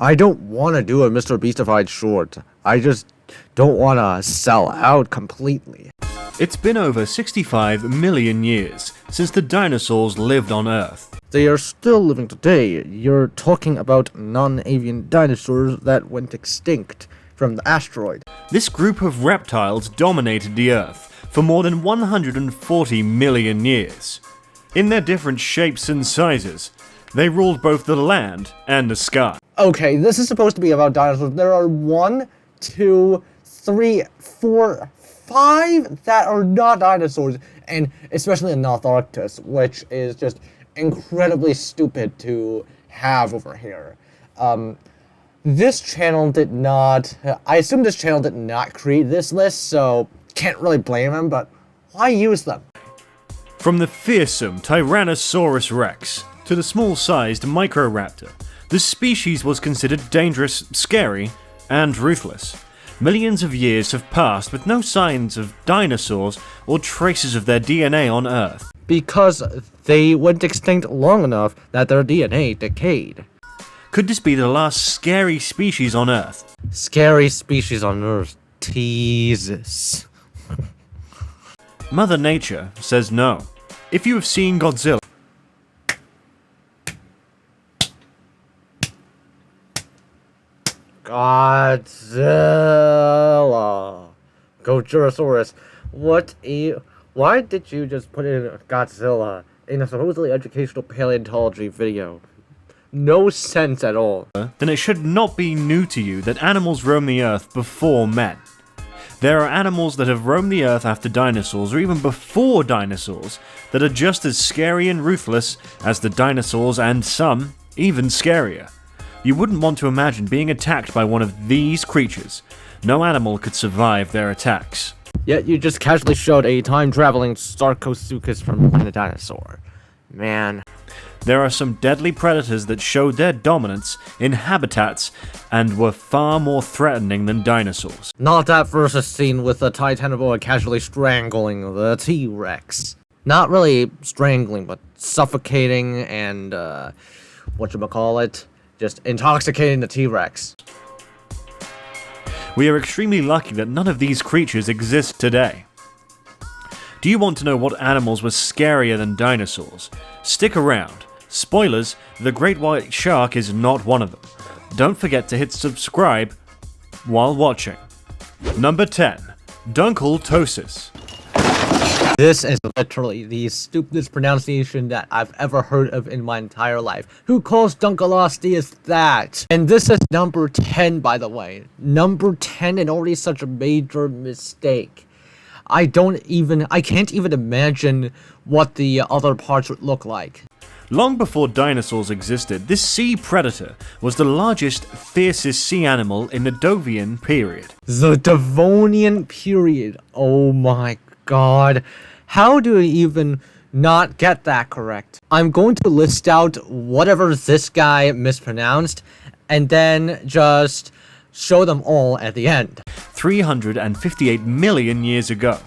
I don't want to do a Mr. Beastified short. I just don't want to sell out completely. It's been over 65 million years since the dinosaurs lived on Earth. They are still living today. You're talking about non-avian dinosaurs that went extinct from the asteroid. This group of reptiles dominated the Earth for more than 140 million years. In their different shapes and sizes, they ruled both the land and the sky. Okay, this is supposed to be about dinosaurs. There are 1, 2, 3, 4, 5 that are not dinosaurs, and especially in North Arctic, which is just incredibly stupid to have over here. This channel did not, I assume this channel did not create this list, so can't really blame them, but why use them? From the fearsome Tyrannosaurus rex to the small-sized Microraptor, this species was considered dangerous, scary, and ruthless. Millions of years have passed with no signs of dinosaurs or traces of their DNA on Earth. Because they went extinct long enough that their DNA decayed. Could this be the last scary species on Earth? Scary species on Earth. Jesus. Mother Nature says no. If you have seen Godzilla, Godzilla. Gojirasaurus. Why did you just put in Godzilla in a supposedly educational paleontology video? No sense at all. then it should not be new to you that animals roam the Earth before men. There are animals that have roamed the Earth after dinosaurs, or even before dinosaurs, that are just as scary and ruthless as the dinosaurs, and some even scarier. You wouldn't want to imagine being attacked by one of these creatures. No animal could survive their attacks. Yet you just casually showed a time-traveling Sarcosuchus from Planet Dinosaur. Man. There are some deadly predators that showed their dominance in habitats and were far more threatening than dinosaurs. Not that versus scene with the Titanoboa casually strangling the T-Rex. Not really strangling, but suffocating and, whatchamacallit, just intoxicating the T-Rex. We are extremely lucky that none of these creatures exist today. Do you want to know what animals were scarier than dinosaurs? Stick around. Spoilers, the great white shark is not one of them. Don't forget to hit subscribe while watching. Number 10. Dunkltosius. This is literally the stupidest pronunciation that I've ever heard of in my entire life. Who calls Dunkltosius that? And this is number 10, by the way. Number 10, and already such a major mistake. I can't even imagine what the other parts would look like. Long before dinosaurs existed, this sea predator was the largest, fiercest sea animal in the Devonian period. The Devonian period. Oh my god. How do I even not get that correct? I'm going to list out whatever this guy mispronounced and then just show them all at the end. 358 million years ago.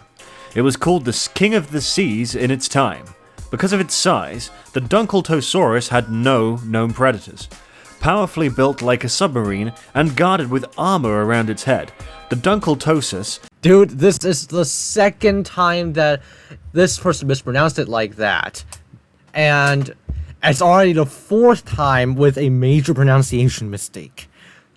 It was called the King of the Seas in its time. Because of its size, the Dunkltosaurus had no known predators. Powerfully built like a submarine and guarded with armor around its head, the Dunkltosius... Dude, this is the second time that this person mispronounced it like that. And it's already the fourth time with a major pronunciation mistake.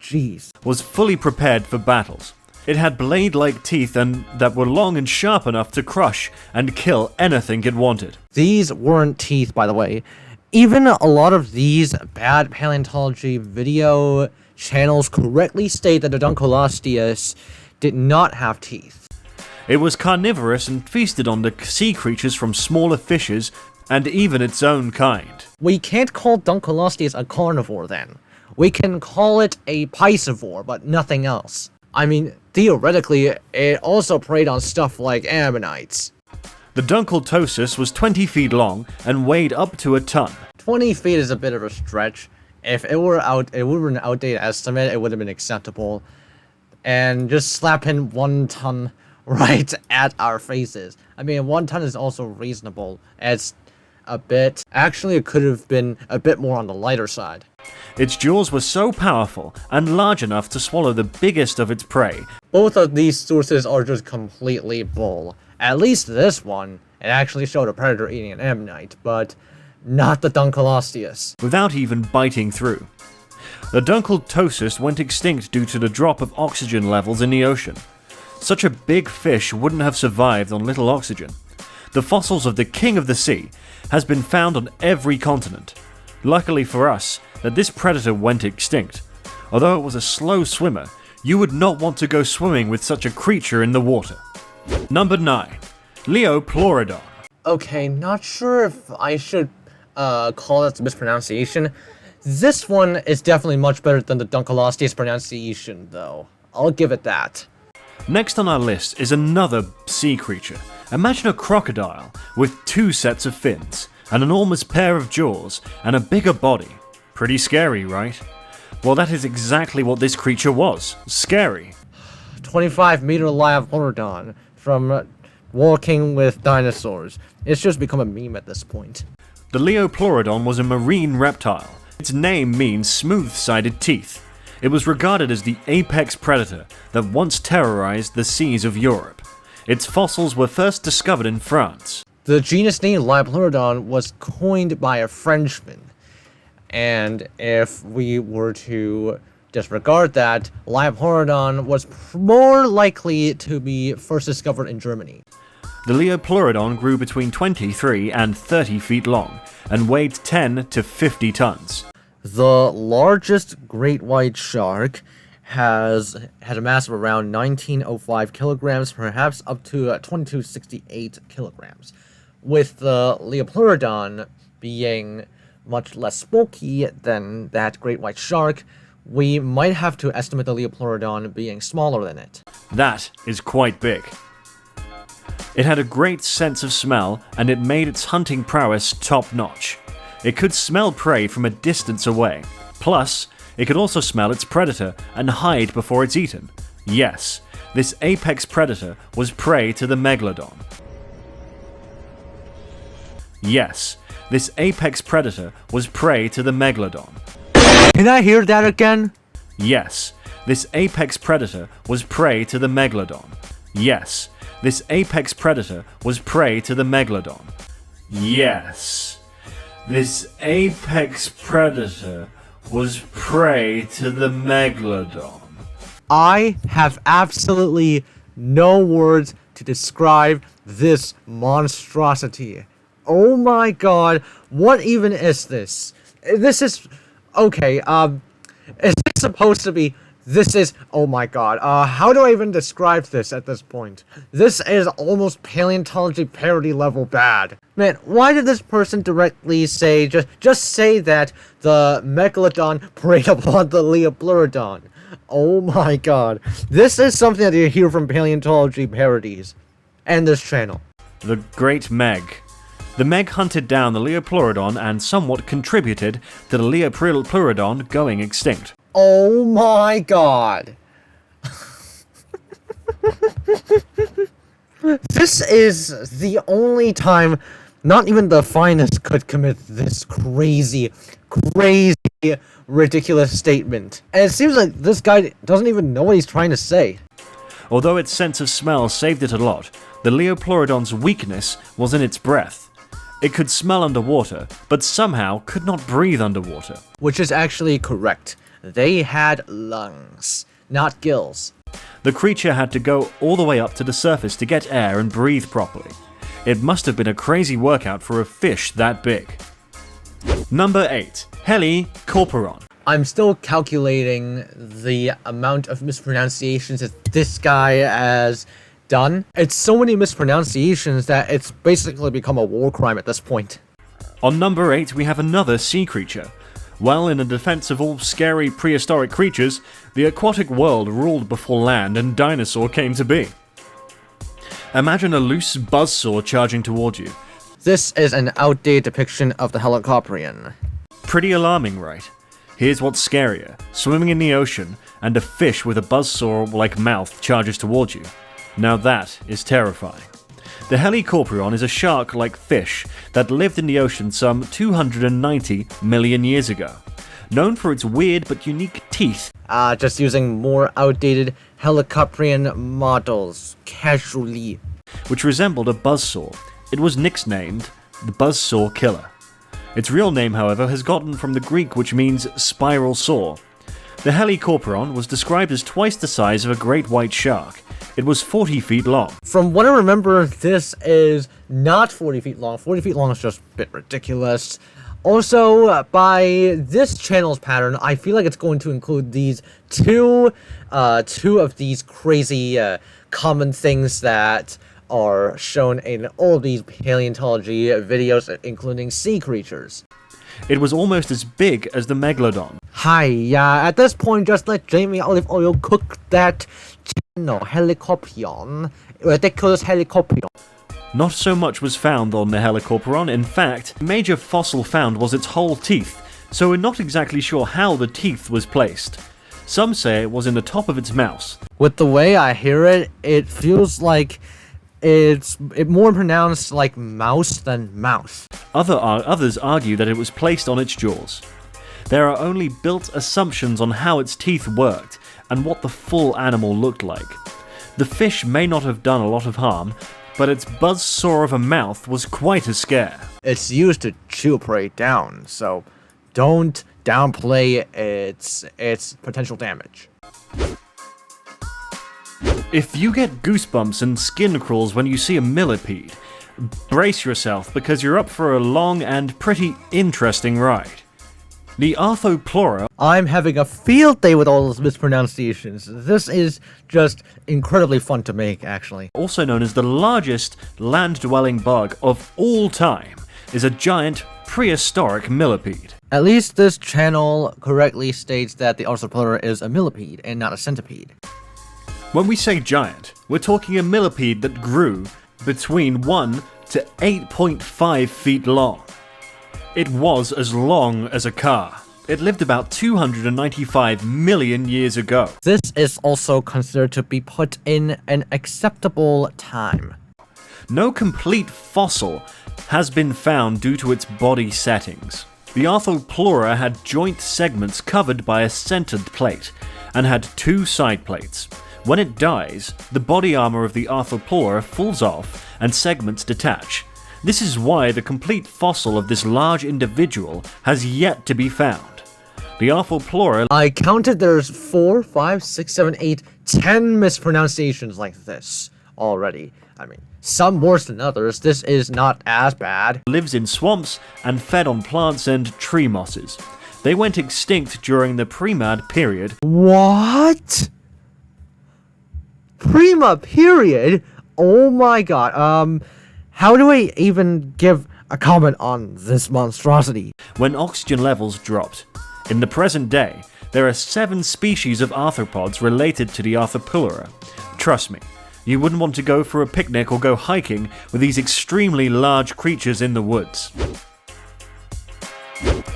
Jeez. Was fully prepared for battles. It had blade-like teeth and that were long and sharp enough to crush and kill anything it wanted. These weren't teeth, by the way. Even a lot of these bad paleontology video channels correctly state that the Dunkltosius did not have teeth. It was carnivorous and feasted on the sea creatures from smaller fishes and even its own kind. We can't call Dunkltosius a carnivore then. We can call it a piscivore, but nothing else. I mean, theoretically, it also preyed on stuff like ammonites. The Dunkltosius was 20 feet long and weighed up to a ton. 20 feet is a bit of a stretch. If it were an outdated estimate, it would have been acceptable. And just slap in 1 ton right at our faces. I mean, 1 ton is also reasonable. It's a bit. Actually, it could have been a bit more on the lighter side. Its jaws were so powerful and large enough to swallow the biggest of its prey. Both of these sources are just completely bull. At least this one, it actually showed a predator eating an ammonite, but not the Dunkltosius. Without even biting through. The Dunkltosius went extinct due to the drop of oxygen levels in the ocean. Such a big fish wouldn't have survived on little oxygen. The fossils of the king of the sea has been found on every continent. Luckily for us, that this predator went extinct. Although it was a slow swimmer, you would not want to go swimming with such a creature in the water. Number 9. Leopluradon. Okay, not sure if I should call that a mispronunciation. This one is definitely much better than the Dunkltosius pronunciation, though. I'll give it that. Next on our list is another sea creature. Imagine a crocodile with 2 sets of fins, an enormous pair of jaws, and a bigger body. Pretty scary, right? Well, that is exactly what this creature was. Scary. 25-meter Leopluradon from Walking with Dinosaurs. It's just become a meme at this point. The Leopluradon was a marine reptile. Its name means smooth-sided teeth. It was regarded as the apex predator that once terrorized the seas of Europe. Its fossils were first discovered in France. The genus name Leopluradon was coined by a Frenchman. And if we were to disregard that, Leopluradon was more likely to be first discovered in Germany. The Leopluradon grew between 23 and 30 feet long and weighed 10 to 50 tons. The largest great white shark had a mass of around 1905 kilograms, perhaps up to 2268 kilograms, with the Leopluradon being much less bulky than that great white shark. We might have to estimate the Leopluradon being smaller than it. That is quite big. It had a great sense of smell, and it made its hunting prowess top-notch. It could smell prey from a distance away. Plus, it could also smell its predator and hide before it's eaten. Yes, this apex predator was prey to the Megalodon. Yes, this apex predator was prey to the Megalodon. Can I hear that again? Yes, this apex predator was prey to the Megalodon. Yes, this apex predator was prey to the Megalodon. Yes, this apex predator was prey to the Megalodon. I have absolutely no words to describe this monstrosity. Oh my god, what even is this? This is... Okay, is this supposed to be... This is... Oh my god, how do I even describe this at this point? This is almost paleontology parody level bad. Man, why did this person directly say... Just say that the Megalodon preyed upon the Leopluradon? Oh my god. This is something that you hear from paleontology parodies. And this channel. The Great Meg. The Meg hunted down the Leopluradon and somewhat contributed to the Leopluradon going extinct. Oh my god. This is the only time not even the finest could commit this crazy, ridiculous statement. And it seems like this guy doesn't even know what he's trying to say. Although its sense of smell saved it a lot, the Leopluradon's weakness was in its breath. It could smell underwater, but somehow could not breathe underwater. Which is actually correct. They had lungs, not gills. The creature had to go all the way up to the surface to get air and breathe properly. It must have been a crazy workout for a fish that big. Number 8. Helicoprion. I'm still calculating the amount of mispronunciations that this guy has done. It's so many mispronunciations that it's basically become a war crime at this point. On number 8 we have another sea creature. Well, in the defense of all scary prehistoric creatures, the aquatic world ruled before land and dinosaur came to be. Imagine a loose buzzsaw charging toward you. This is an outdated depiction of the Helicoprion. Pretty alarming, right? Here's what's scarier. Swimming in the ocean, and a fish with a buzzsaw-like mouth charges towards you. Now that is terrifying. The Helicoprion is a shark-like fish that lived in the ocean some 290 million years ago. Known for its weird but unique teeth. Just using more outdated Helicoprion models, casually. Which resembled a buzzsaw. It was nicknamed the Buzzsaw Killer. Its real name, however, has gotten from the Greek, which means spiral saw. The Helicoprion was described as twice the size of a great white shark. It was 40 feet long. From what I remember, this is not 40 feet long. 40 feet long is just a bit ridiculous. Also, by this channel's pattern, I feel like it's going to include these two of these crazy common things that are shown in all these paleontology videos, including sea creatures. It was almost as big as the Megalodon. Hi, at this point, just let Jamie Olive Oil cook that channel, Helicoprion. Ridiculous Helicoprion. Not so much was found on the Helicoprion. In fact, the major fossil found was its whole teeth, so we're not exactly sure how the teeth was placed. Some say it was in the top of its mouth. With the way I hear it, it feels like it's more pronounced like mouse than mouth. Others argue that it was placed on its jaws. There are only built assumptions on how its teeth worked and what the full animal looked like. The fish may not have done a lot of harm, but its buzzsaw of a mouth was quite a scare. It's used to chew prey down, so don't downplay its potential damage. If you get goosebumps and skin crawls when you see a millipede, brace yourself because you're up for a long and pretty interesting ride. The Arthropoda. I'm having a field day with all those mispronunciations. This is just incredibly fun to make, actually. Also known as the largest land-dwelling bug of all time, is a giant prehistoric millipede. At least this channel correctly states that the Arthropoda is a millipede and not a centipede. When we say giant, we're talking a millipede that grew between 1 to 8.5 feet long. It was as long as a car. It lived about 295 million years ago. This is also considered to be put in an acceptable time. No complete fossil has been found due to its body settings. The Arthropoda had joint segments covered by a centered plate, and had 2 side plates. When it dies, the body armor of the Arthropoda falls off and segments detach. This is why the complete fossil of this large individual has yet to be found. The Arthropoda... I counted there's 4, 5, 6, 7, 8, 10 mispronunciations like this already. I mean, some worse than others. This is not as bad. Lives in swamps and fed on plants and tree mosses. They went extinct during the Primad period. What? Prima period? Oh my god. How do I even give a comment on this monstrosity? When oxygen levels dropped. In the present day, there are 7 species of arthropods related to the Arthropoda. Trust me, you wouldn't want to go for a picnic or go hiking with these extremely large creatures in the woods.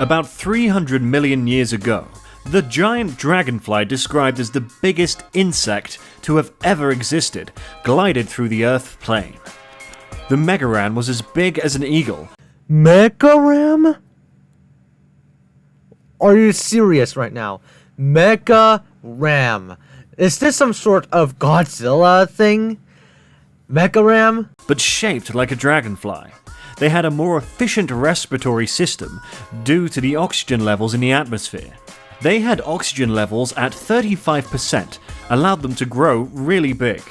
About 300 million years ago, the giant dragonfly, described as the biggest insect to have ever existed, glided through the Earth plane. The Megaan was as big as an eagle. Megaram? Are you serious right now? Megaram. Is this some sort of Godzilla thing? Megaram? But shaped like a dragonfly. They had a more efficient respiratory system due to the oxygen levels in the atmosphere. They had oxygen levels at 35%, allowed them to grow really big.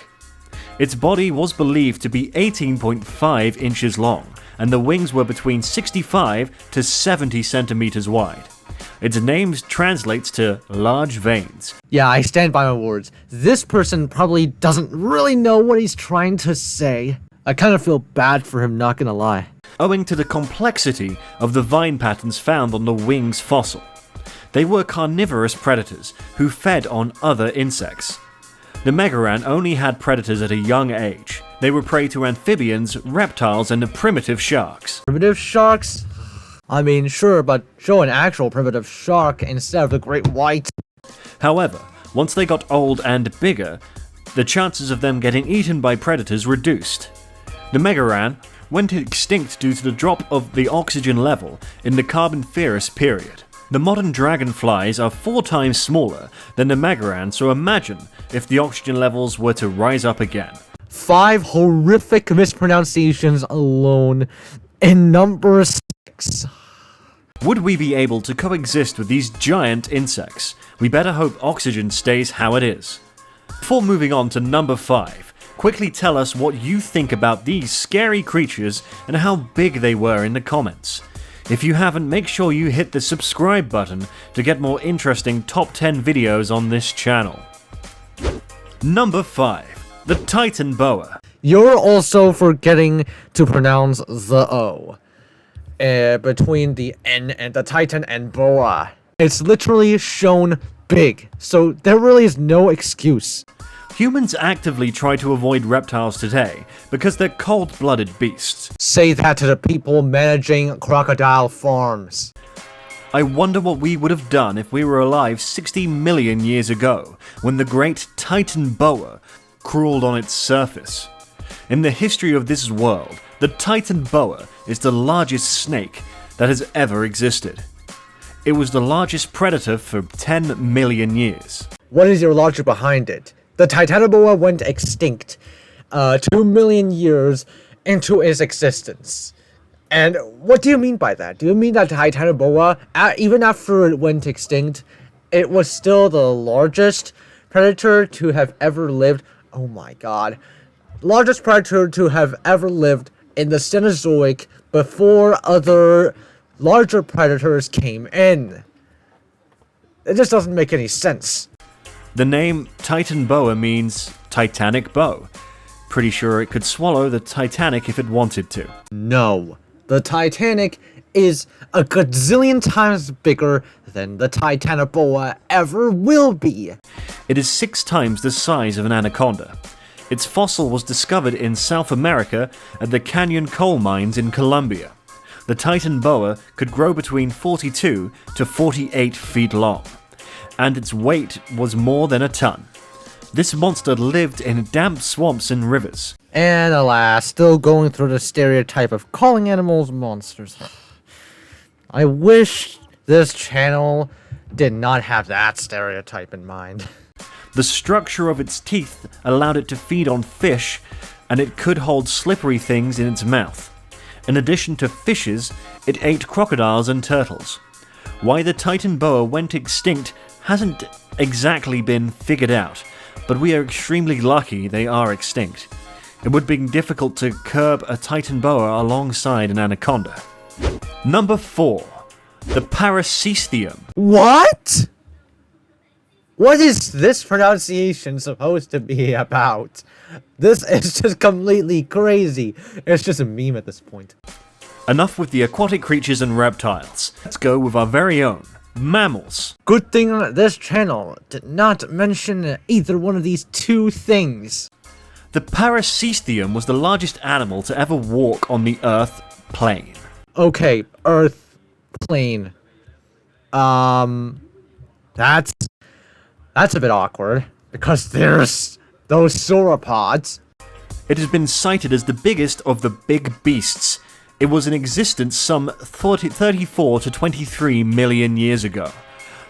Its body was believed to be 18.5 inches long, and the wings were between 65 to 70 centimeters wide. Its name translates to large veins. Yeah, I stand by my words. This person probably doesn't really know what he's trying to say. I kind of feel bad for him, not gonna lie. Owing to the complexity of the vine patterns found on the wings fossil. They were carnivorous predators who fed on other insects. The Megaan only had predators at a young age. They were prey to amphibians, reptiles, and primitive sharks. Primitive sharks? I mean, sure, but show an actual primitive shark instead of the great white. However, once they got old and bigger, the chances of them getting eaten by predators reduced. The Megaan went extinct due to the drop of the oxygen level in the Carboniferous period. The modern dragonflies are 4 times smaller than the Megaan, so imagine if the oxygen levels were to rise up again. 5 horrific mispronunciations alone in number 6. Would we be able to coexist with these giant insects? We better hope oxygen stays how it is. Before moving on to number 5, quickly tell us what you think about these scary creatures and how big they were in the comments. If you haven't, make sure you hit the subscribe button to get more interesting top 10 videos on this channel. Number 5. The Titan Boa. You're also forgetting to pronounce the O. Between the N and the Titan and Boa. It's literally shown big, so there really is no excuse. Humans actively try to avoid reptiles today because they're cold-blooded beasts. Say that to the people managing crocodile farms. I wonder what we would have done if we were alive 60 million years ago, when the great Titan Boa crawled on its surface. In the history of this world, the Titan Boa is the largest snake that has ever existed. It was the largest predator for 10 million years. What is your logic behind it? The Titanoboa went extinct 2 million years into its existence. And what do you mean by that? Do you mean that Titanoboa, even after it went extinct, it was still the largest predator to have ever lived? Oh my god. Largest predator to have ever lived in the Cenozoic before other larger predators came in. It just doesn't make any sense. The name Titan Boa means Titanic bow. Pretty sure it could swallow the Titanic if it wanted to. No. The Titanic is a gazillion times bigger than the Titanoboa ever will be. It is 6 times the size of an anaconda. Its fossil was discovered in South America at the Canyon coal mines in Colombia. The Titan Boa could grow between 42 to 48 feet long, and its weight was more than a ton. This monster lived in damp swamps and rivers. And alas, still going through the stereotype of calling animals monsters. I wish this channel did not have that stereotype in mind. The structure of its teeth allowed it to feed on fish, and it could hold slippery things in its mouth. In addition to fishes, it ate crocodiles and turtles. Why the Titan Boa went extinct hasn't exactly been figured out, but we are extremely lucky they are extinct. It would be difficult to curb a Titan Boa alongside an anaconda. Number 4. The Parasithium. What? What is this pronunciation supposed to be about? This is just completely crazy. It's just a meme at this point. Enough with the aquatic creatures and reptiles. Let's go with our very own mammals. Good thing this channel did not mention either one of these 2 things. The Parasithium was the largest animal to ever walk on the Earth plane. Okay, Earth plane. That's a bit awkward, because there's those sauropods. It has been cited as the biggest of the big beasts. It was in existence some 34 to 23 million years ago.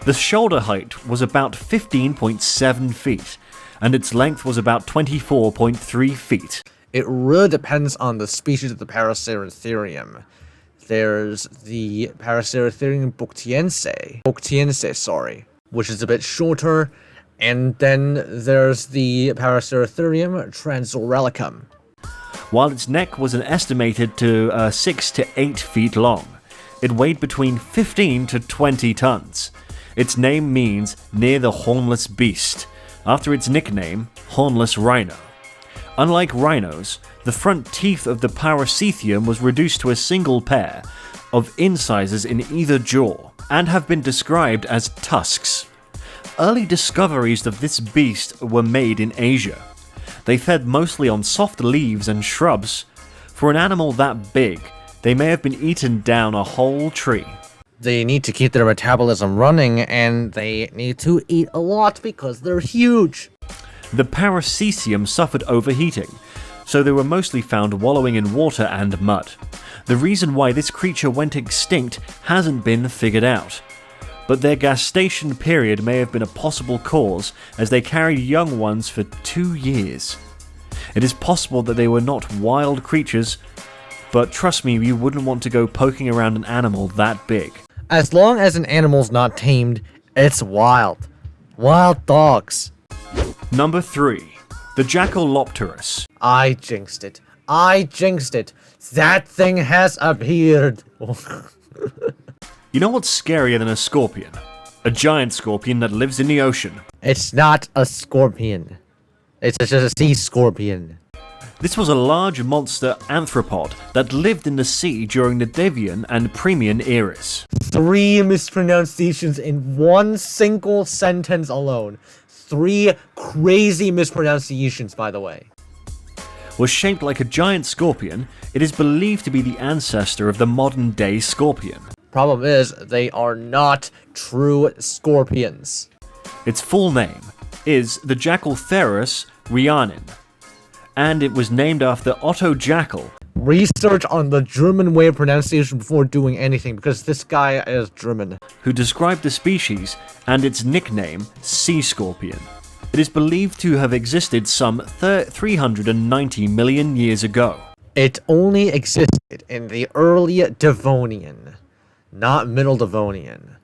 The shoulder height was about 15.7 feet, and its length was about 24.3 feet. It really depends on the species of the Paraceratherium. There's the Paraceratherium booktiense, which is a bit shorter, and then there's the Paraceratherium transorelicum. While its neck was an estimated to 6 to 8 feet long, it weighed between 15 to 20 tons. Its name means near the hornless beast, after its nickname, hornless rhino. Unlike rhinos, the front teeth of the Parasithium was reduced to a single pair of incisors in either jaw, and have been described as tusks. Early discoveries of this beast were made in Asia. They fed mostly on soft leaves and shrubs. For an animal that big, they may have been eaten down a whole tree. They need to keep their metabolism running, and they need to eat a lot because they're huge. The Parasithium suffered overheating, so they were mostly found wallowing in water and mud. The reason why this creature went extinct hasn't been figured out, but their gestation period may have been a possible cause, as they carried young ones for 2 years. It is possible that they were not wild creatures, but trust me, you wouldn't want to go poking around an animal that big. As long as an animal's not tamed, it's wild. Wild dogs. Number 3. The Jackal. I jinxed it. I jinxed it. That thing has appeared. You know what's scarier than a scorpion? A giant scorpion that lives in the ocean. It's not a scorpion. It's just a sea scorpion. This was a large monster arthropod that lived in the sea during the Devian and Premian eras. 3 mispronunciations in one single sentence alone. 3 crazy mispronunciations, by the way. Was shaped like a giant scorpion, it is believed to be the ancestor of the modern-day scorpion. Problem is, they are not true scorpions. Its full name is the Dunkltosius rhiannon, and it was named after Otto Jackal. Research on the German way of pronunciation before doing anything, because this guy is German. Who described the species and its nickname, sea scorpion. It is believed to have existed some 390 million years ago. It only existed in the early Devonian, not Middle Devonian.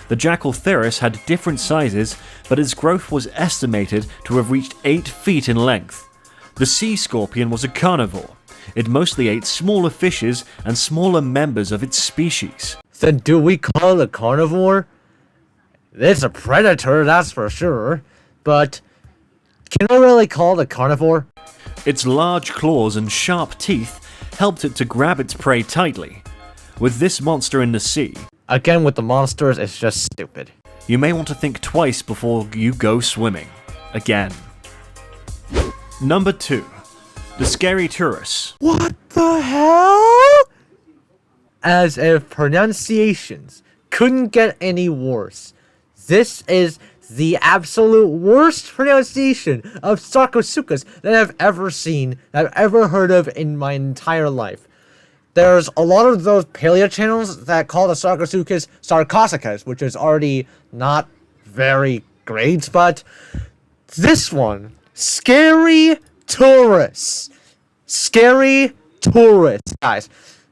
The Dunkltosius had different sizes, but its growth was estimated to have reached 8 feet in length. The sea scorpion was a carnivore. It mostly ate smaller fishes and smaller members of its species. Then do we call it a carnivore? It's a predator, that's for sure. But can I really call it a carnivore? Its large claws and sharp teeth helped it to grab its prey tightly. With this monster in the sea, again with the monsters, it's just stupid. You may want to think twice before you go swimming. Again. Number 2. The Helicoprion. What the hell? As if pronunciations couldn't get any worse. This is the absolute worst pronunciation of Sarcosuchus that I've ever seen, that I've ever heard of in my entire life. There's a lot of those paleo channels that call the Sarcosuchus Sarcosuchus, which is already not very great, but this one, Scary Taurus. Scary Taurus. Guys,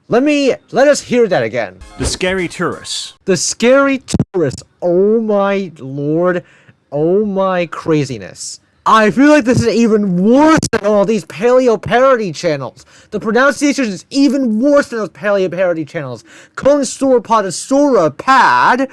let us hear that again. The Helicoprion. The Scary Taurus. Oh my lord. Oh my craziness. I feel like this is even worse than all these paleo parody channels. The pronunciation is even worse than those paleo parody channels. Constoropodosaura pad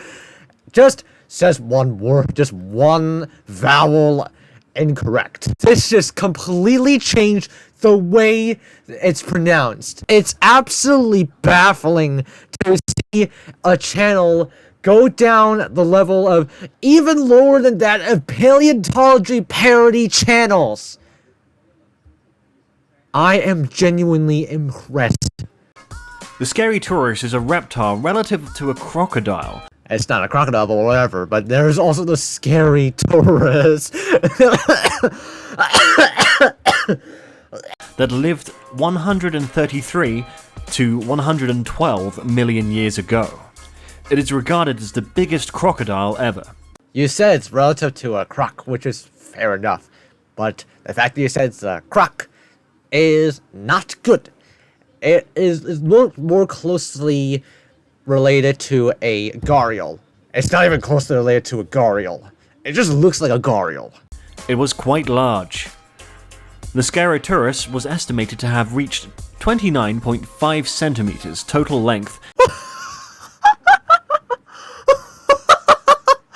just says one word, just one vowel incorrect. This just completely changed the way it's pronounced. It's absolutely baffling to see a channel go down the level of even lower than that of paleontology parody channels. I am genuinely impressed. The Helicoprion is a reptile relative to a crocodile. It's not a crocodile or whatever, but there's also the Scary Taurus. That lived 133 to 112 million years ago. It is regarded as the biggest crocodile ever. You said it's relative to a croc, which is fair enough. But the fact that you said it's a croc is not good. It is more closely related to a gharial. It's not even closely related to a gharial. It just looks like a gharial. It was quite large. The Helicoprion was estimated to have reached 29.5 centimeters total length.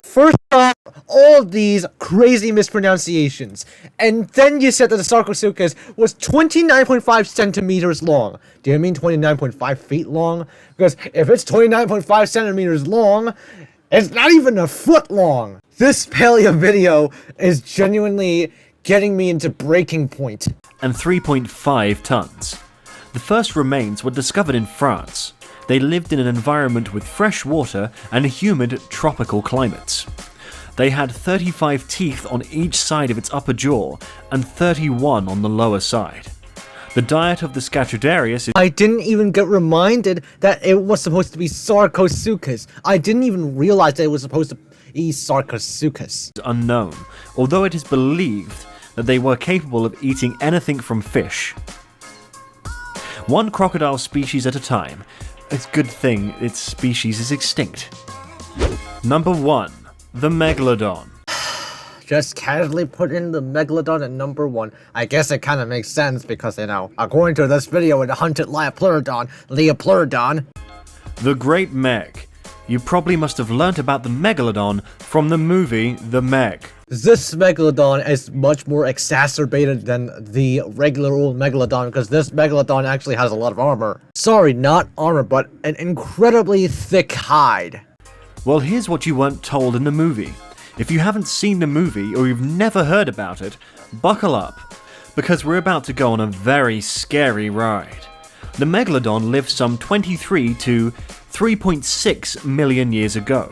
First off, all these crazy mispronunciations, and then you said that the Sarcosuchus was 29.5 centimeters long. Do you mean 29.5 feet long? Because if it's 29.5 centimeters long, it's not even a foot long. This paleo video is genuinely getting me into breaking point. And 3.5 tons. The first remains were discovered in France. They lived in an environment with fresh water and humid tropical climates. They had 35 teeth on each side of its upper jaw and 31 on the lower side. The diet of the Scatrodarius is I didn't even get reminded that it was supposed to be Sarcosuchus. I didn't even realize that it was supposed to be Sarcosuchus. unknown, although it is believed that they were capable of eating anything from fish. One crocodile species at a time. It's a good thing its species is extinct. Number 1. The Megalodon. Just casually put in the Megalodon at number 1. I guess it kind of makes sense because, you know, according to this video, it hunted Leopluradon. The Great Meg. You probably must have learnt about the Megalodon from the movie The Meg. This Megalodon is much more exacerbated than the regular old Megalodon because this Megalodon actually has a lot of armor. Sorry, not armor, but an incredibly thick hide. Well, here's what you weren't told in the movie. If you haven't seen the movie or you've never heard about it, buckle up, because we're about to go on a very scary ride. The Megalodon lived some 23 to 3.6 million years ago.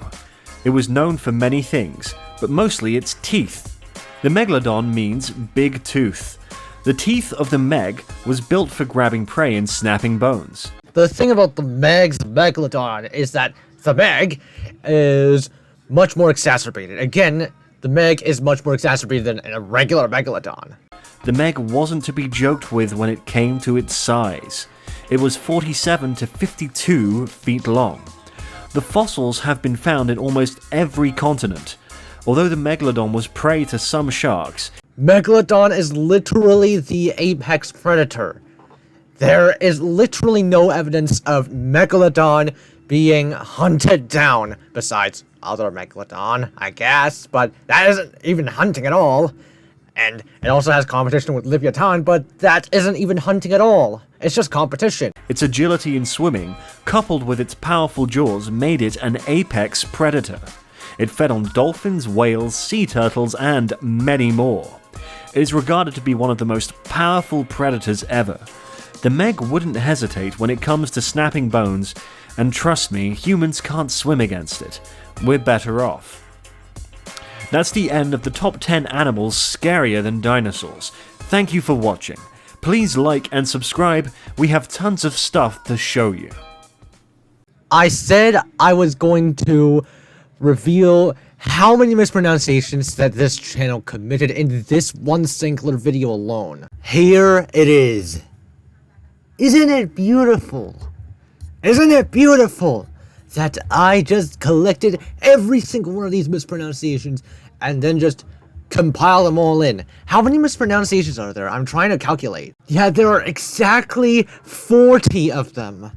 It was known for many things, but mostly its teeth. The Megalodon means big tooth. The teeth of the Meg was built for grabbing prey and snapping bones. The thing about the Megalodon is that the Meg is much more exacerbated. Again, the Meg is much more exacerbated than a regular Megalodon. The Meg wasn't to be joked with when it came to its size. It was 47 to 52 feet long. The fossils have been found in almost every continent. Although the Megalodon was prey to some sharks, Megalodon is literally the apex predator. There is literally no evidence of Megalodon being hunted down, besides other Megalodon, I guess, but that isn't even hunting at all. And it also has competition with Leviathan, but that isn't even hunting at all. It's just competition. its agility in swimming, coupled with its powerful jaws, made it an apex predator. It fed on dolphins, whales, sea turtles, and many more. It is regarded to be one of the most powerful predators ever. The Meg wouldn't hesitate when it comes to snapping bones, and trust me, humans can't swim against it. We're better off. That's the end of the top 10 animals scarier than dinosaurs. Thank you for watching. Please like and subscribe, we have tons of stuff to show you. I said I was going to reveal how many mispronunciations that this channel committed in this one singular video alone. Here it is. Isn't it beautiful? Isn't it beautiful that I just collected every single one of these mispronunciations and then just compile them all in? How many mispronunciations are there? I'm trying to calculate. Yeah, there are exactly 40 of them.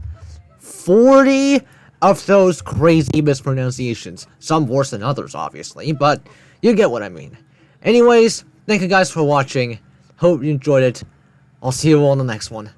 40 of those crazy mispronunciations. Some worse than others, obviously, but you get what I mean. Anyways, thank you guys for watching. Hope you enjoyed it. I'll see you all in the next one.